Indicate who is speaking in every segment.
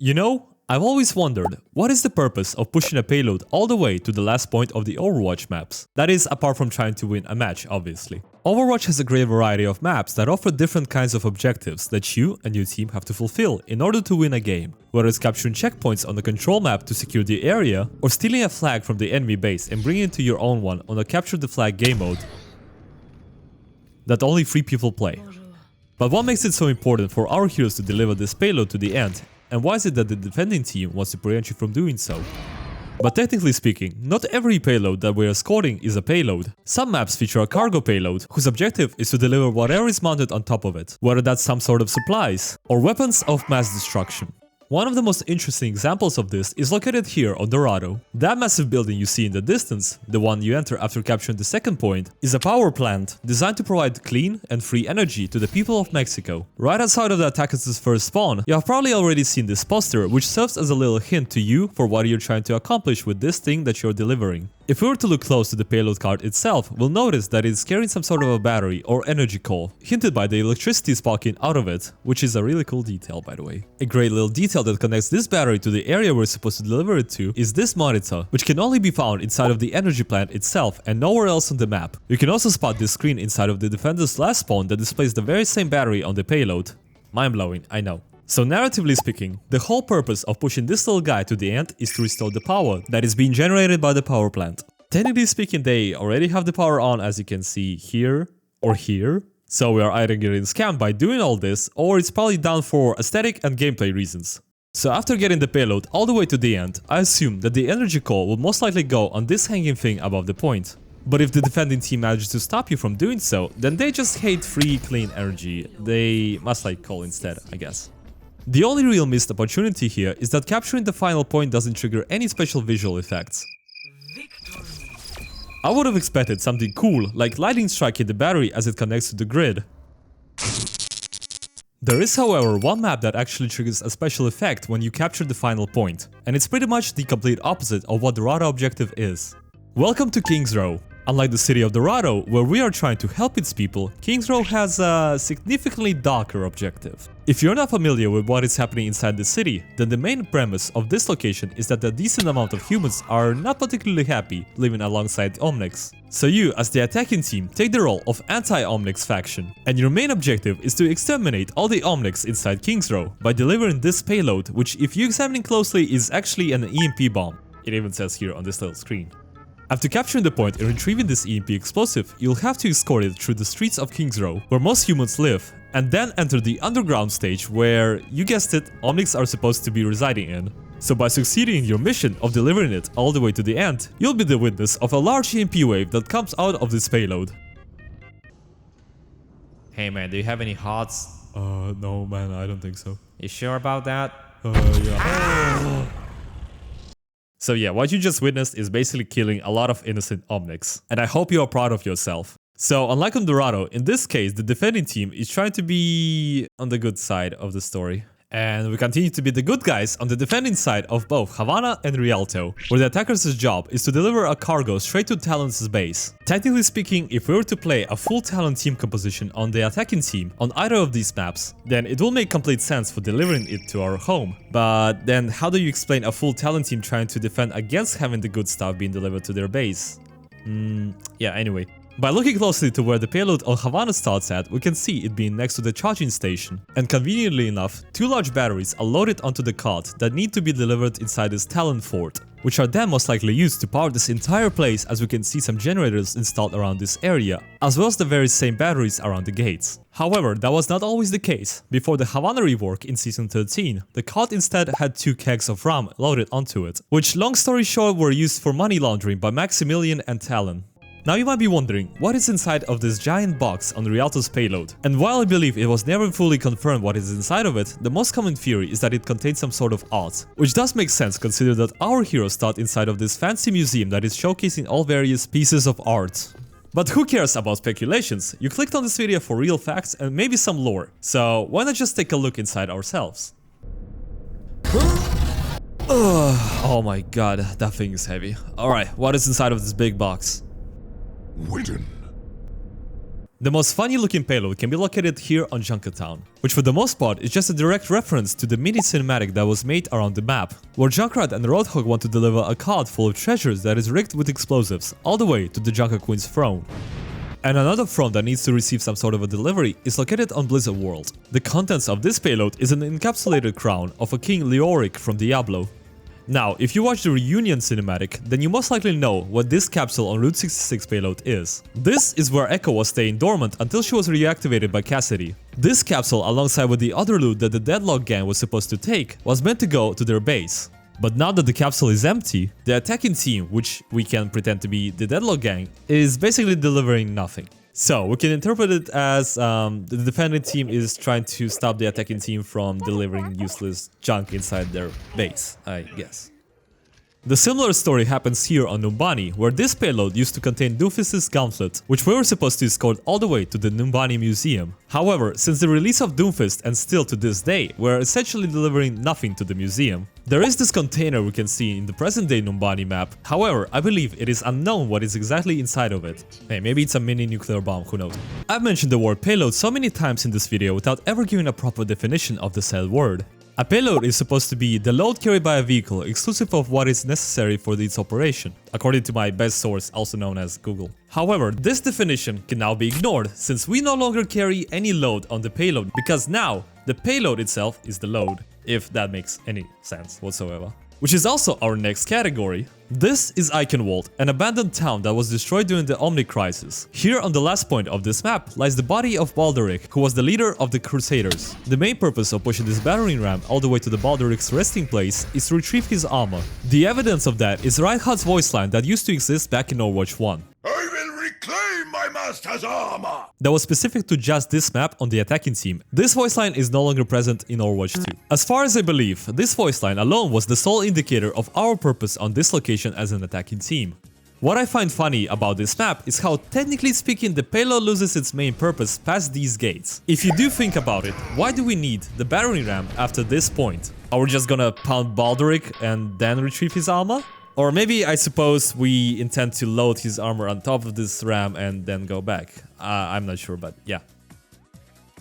Speaker 1: You know, I've always wondered, what is the purpose of pushing a payload all the way to the last point of the Overwatch maps? That is, apart from trying to win a match, obviously. Overwatch has a great variety of maps that offer different kinds of objectives that you and your team have to fulfill in order to win a game. Whether it's capturing checkpoints on the control map to secure the area, or stealing a flag from the enemy base and bringing it to your own one on a capture the flag game mode that only 3 people play. But what makes it so important for our heroes to deliver this payload to the end? And why is it that the defending team wants to prevent you from doing so? But technically speaking, not every payload that we're escorting is a payload. Some maps feature a cargo payload, whose objective is to deliver whatever is mounted on top of it, whether that's some sort of supplies, or weapons of mass destruction. One of the most interesting examples of this is located here on Dorado. That massive building you see in the distance, the one you enter after capturing the second point, is a power plant designed to provide clean and free energy to the people of Mexico. Right outside of the attackers' first spawn, you have probably already seen this poster, which serves as a little hint to you for what you're trying to accomplish with this thing that you're delivering. If we were to look close to the payload card itself, we'll notice that it's carrying some sort of a battery or energy core, hinted by the electricity sparking out of it, which is a really cool detail, by the way. A great little detail that connects this battery to the area we're supposed to deliver it to is this monitor, which can only be found inside of the energy plant itself and nowhere else on the map. You can also spot this screen inside of the defender's last spawn that displays the very same battery on the payload. Mind-blowing, I know. So narratively speaking, the whole purpose of pushing this little guy to the end is to restore the power that is being generated by the power plant. Technically speaking, they already have the power on, as you can see here or here. So we are either getting scammed by doing all this, or it's probably done for aesthetic and gameplay reasons. So after getting the payload all the way to the end, I assume that the energy core will most likely go on this hanging thing above the point. But if the defending team manages to stop you from doing so, then they just hate free, clean energy. They must like coal instead, I guess. The only real missed opportunity here is that capturing the final point doesn't trigger any special visual effects. I would have expected something cool, like lightning striking the battery as it connects to the grid. There is, however, one map that actually triggers a special effect when you capture the final point, and it's pretty much the complete opposite of what the Dorado objective is. Welcome to King's Row. Unlike the city of Dorado, where we are trying to help its people, King's Row has a significantly darker objective. If you're not familiar with what is happening inside the city, then the main premise of this location is that a decent amount of humans are not particularly happy living alongside Omnics. So you, as the attacking team, take the role of anti-Omnics faction, and your main objective is to exterminate all the Omnics inside King's Row by delivering this payload, which if you examine closely is actually an EMP bomb. It even says here on this little screen. After capturing the point and retrieving this EMP explosive, you'll have to escort it through the streets of King's Row, where most humans live, and then enter the underground stage where, you guessed it, Omnics are supposed to be residing in. So by succeeding in your mission of delivering it all the way to the end, you'll be the witness of a large EMP wave that comes out of this payload.
Speaker 2: Hey man, do you have any HOTS?
Speaker 1: No man, I don't think so.
Speaker 2: You sure about that?
Speaker 1: Yeah. So yeah, what you just witnessed is basically killing a lot of innocent Omnics, and I hope you are proud of yourself. So unlike on Dorado, in this case the defending team is trying to be on the good side of the story. And we continue to be the good guys on the defending side of both Havana and Rialto, where the attackers' job is to deliver a cargo straight to Talon's base. Technically speaking, if we were to play a full Talon team composition on the attacking team on either of these maps, then it will make complete sense for delivering it to our home. But then how do you explain a full Talon team trying to defend against having the good stuff being delivered to their base? Yeah, anyway. By looking closely to where the payload on Havana starts at, we can see it being next to the charging station. And conveniently enough, 2 large batteries are loaded onto the cart that need to be delivered inside this Talon fort, which are then most likely used to power this entire place, as we can see some generators installed around this area, as well as the very same batteries around the gates. However, that was not always the case. Before the Havana rework in Season 13, the cart instead had 2 kegs of rum loaded onto it, which long story short were used for money laundering by Maximilian and Talon. Now you might be wondering, what is inside of this giant box on Rialto's payload? And while I believe it was never fully confirmed what is inside of it, the most common theory is that it contains some sort of art. Which does make sense considering that our heroes start inside of this fancy museum that is showcasing all various pieces of art. But who cares about speculations? You clicked on this video for real facts and maybe some lore, so why not just take a look inside ourselves? Oh my god, that thing is heavy. Alright, what is inside of this big box?
Speaker 3: Witten,
Speaker 1: The most funny looking payload can be located here on Junkertown, which for the most part is just a direct reference to the mini cinematic that was made around the map, where Junkrat and Roadhog want to deliver a cart full of treasures that is rigged with explosives all the way to the Junker Queen's throne. And another throne that needs to receive some sort of a delivery is located on Blizzard World. The contents of this payload is an encapsulated crown of a King Leoric from Diablo. Now, if you watch the reunion cinematic, then you most likely know what this capsule on Route 66 payload is. This is where Echo was staying dormant until she was reactivated by Cassidy. This capsule, alongside with the other loot that the Deadlock gang was supposed to take, was meant to go to their base. But now that the capsule is empty, the attacking team, which we can pretend to be the Deadlock gang, is basically delivering nothing. So we can interpret it as the defending team is trying to stop the attacking team from delivering useless junk inside their base, I guess. The similar story happens here on Numbani, where this payload used to contain Doomfist's gauntlet, which we were supposed to escort all the way to the Numbani museum. However, since the release of Doomfist and still to this day, we're essentially delivering nothing to the museum. There is this container we can see in the present day Numbani map, however, I believe it is unknown what is exactly inside of it. Hey, maybe it's a mini nuclear bomb, who knows. I've mentioned the word payload so many times in this video without ever giving a proper definition of the said word. A payload is supposed to be the load carried by a vehicle exclusive of what is necessary for its operation, according to my best source, also known as Google. However, this definition can now be ignored since we no longer carry any load on the payload because now the payload itself is the load, if that makes any sense whatsoever. Which is also our next category. This is Eichenwald, an abandoned town that was destroyed during the Omni Crisis. Here on the last point of this map lies the body of Balderic, who was the leader of the Crusaders. The main purpose of pushing this battering ram all the way to the Balderic's resting place is to retrieve his armor. The evidence of that is Reinhardt's voice line that used to exist back in Overwatch 1.
Speaker 3: I will reclaim my master's armor!
Speaker 1: That was specific to just this map on the attacking team. This voice line is no longer present in Overwatch 2. As far as I believe, this voice line alone was the sole indicator of our purpose on this location as an attacking team. What I find funny about this map is how, technically speaking, the payload loses its main purpose past these gates. If you do think about it, why do we need the battering ram after this point? Are we just gonna pound Balderic and then retrieve his armor? Or maybe, I suppose, we intend to load his armor on top of this ram and then go back. I'm not sure, but yeah.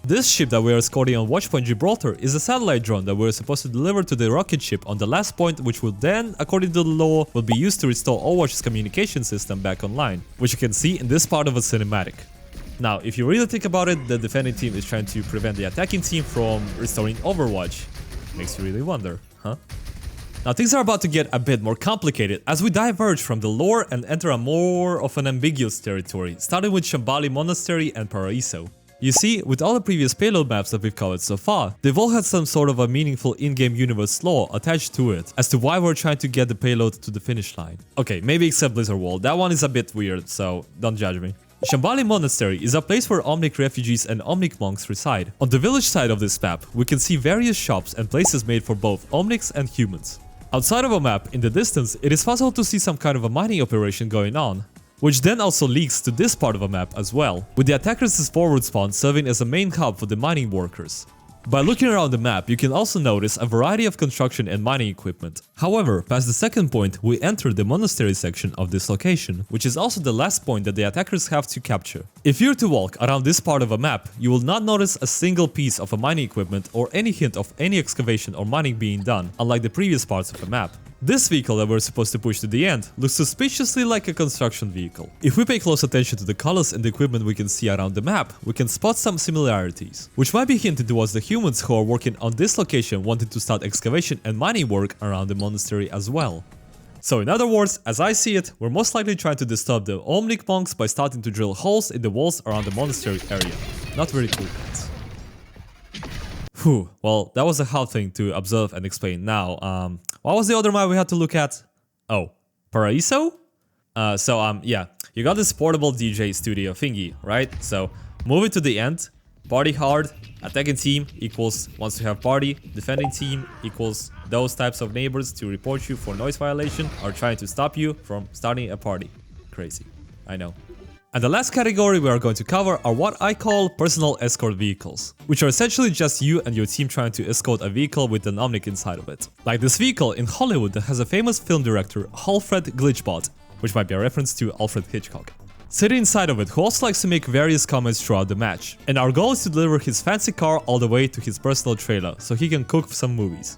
Speaker 1: This ship that we are escorting on Watchpoint Gibraltar is a satellite drone that we're supposed to deliver to the rocket ship on the last point, which will then, according to the law, will be used to restore Overwatch's communication system back online, which you can see in this part of a cinematic. Now, if you really think about it, the defending team is trying to prevent the attacking team from restoring Overwatch. Makes you really wonder, huh? Now things are about to get a bit more complicated as we diverge from the lore and enter a more of an ambiguous territory, starting with Shambali Monastery and Paraiso. You see, with all the previous payload maps that we've covered so far, they've all had some sort of a meaningful in-game universe lore attached to it as to why we're trying to get the payload to the finish line. Okay, maybe except Blizzard World, that one is a bit weird, so don't judge me. Shambali Monastery is a place where Omnic refugees and Omnic monks reside. On the village side of this map, we can see various shops and places made for both Omnics and humans. Outside of a map, in the distance, it is possible to see some kind of a mining operation going on, which then also leaks to this part of a map as well, with the attackers' forward spawn serving as a main hub for the mining workers. By looking around the map, you can also notice a variety of construction and mining equipment. However, past the second point, we enter the monastery section of this location, which is also the last point that the attackers have to capture. If you're to walk around this part of a map, you will not notice a single piece of a mining equipment or any hint of any excavation or mining being done, unlike the previous parts of the map. This vehicle that we're supposed to push to the end looks suspiciously like a construction vehicle. If we pay close attention to the colors and the equipment we can see around the map, we can spot some similarities, which might be hinted towards the humans who are working on this location wanting to start excavation and mining work around the monastery as well. So in other words, as I see it, we're most likely trying to disturb the Omnic monks by starting to drill holes in the walls around the monastery area. Not very cool, guys. Whew, well, that was a hard thing to observe and explain. Now, what was the other map we had to look at? Oh, Paraiso? Yeah, you got this portable DJ studio thingy, right? So, move it to the end, party hard, attacking team equals once you have party, defending team equals those types of neighbors to report you for noise violation or trying to stop you from starting a party. Crazy, I know. And the last category we are going to cover are what I call personal escort vehicles, which are essentially just you and your team trying to escort a vehicle with an Omnic inside of it. Like this vehicle in Hollywood that has a famous film director, Alfred Glitchbot, which might be a reference to Alfred Hitchcock. sitting inside of it, who also likes to make various comments throughout the match. And our goal is to deliver his fancy car all the way to his personal trailer, so he can cook some movies.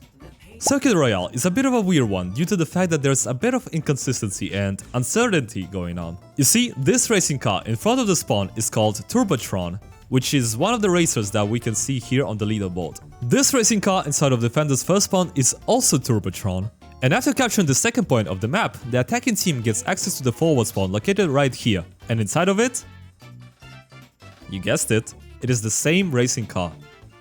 Speaker 1: Circuit Royale is a bit of a weird one due to the fact that there's a bit of inconsistency and uncertainty going on. You see, this racing car in front of the spawn is called Turbatron, which is one of the racers that we can see here on the leaderboard. This racing car inside of Defender's first spawn is also Turbatron, and after capturing the second point of the map, the attacking team gets access to the forward spawn located right here, and inside of it, you guessed it, it is the same racing car,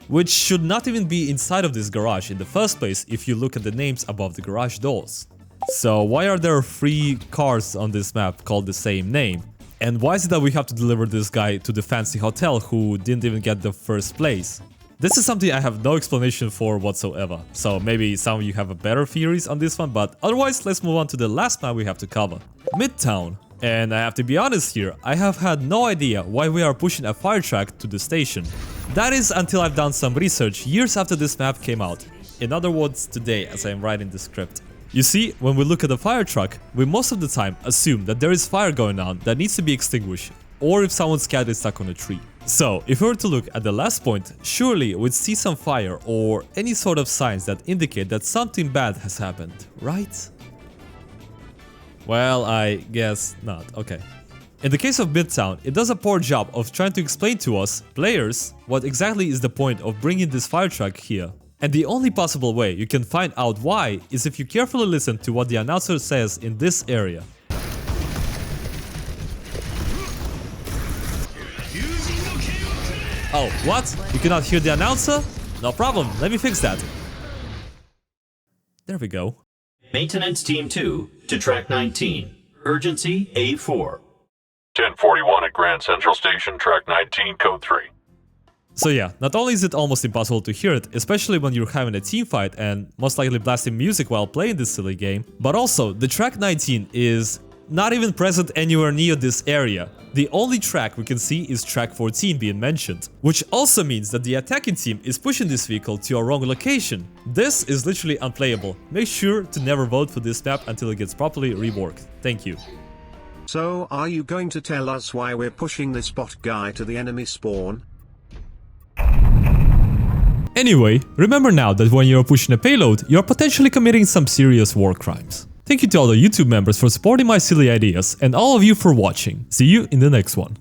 Speaker 1: which should not even be inside of this garage in the first place if you look at the names above the garage doors. So why are there 3 cars on this map called the same name? And why is it that we have to deliver this guy to the fancy hotel who didn't even get the first place? This is something I have no explanation for whatsoever, so maybe some of you have a better theories on this one, but otherwise let's move on to the last map we have to cover. Midtown. And I have to be honest here, I have had no idea why we are pushing a fire truck to the station. That is until I've done some research years after this map came out. In other words, today as I am writing the script. You see, when we look at the fire truck, we most of the time assume that there is fire going on that needs to be extinguished, or if someone's cat is stuck on a tree. So, if we were to look at the last point, surely we'd see some fire or any sort of signs that indicate that something bad has happened, right? Well, I guess not, okay. In the case of Midtown, it does a poor job of trying to explain to us, players, what exactly is the point of bringing this fire truck here. And the only possible way you can find out why is if you carefully listen to what the announcer says in this area. Oh, what? You cannot hear the announcer? No problem, let me fix that. There we go.
Speaker 4: Maintenance Team 2 to Track 19. Urgency A4.
Speaker 3: 1041 at Grand Central Station, Track 19, Code 3.
Speaker 1: So yeah, not only is it almost impossible to hear it, especially when you're having a team fight and most likely blasting music while playing this silly game, but also the Track 19 is not even present anywhere near this area. The only track we can see is Track 14 being mentioned, which also means that the attacking team is pushing this vehicle to a wrong location. This is literally unplayable. Make sure to never vote for this map until it gets properly reworked. Thank you.
Speaker 5: So, are you going to tell us why we're pushing this bot guy to the enemy spawn?
Speaker 1: Anyway, remember now that when you're pushing a payload, you're potentially committing some serious war crimes. Thank you to all the YouTube members for supporting my silly ideas and all of you for watching. See you in the next one.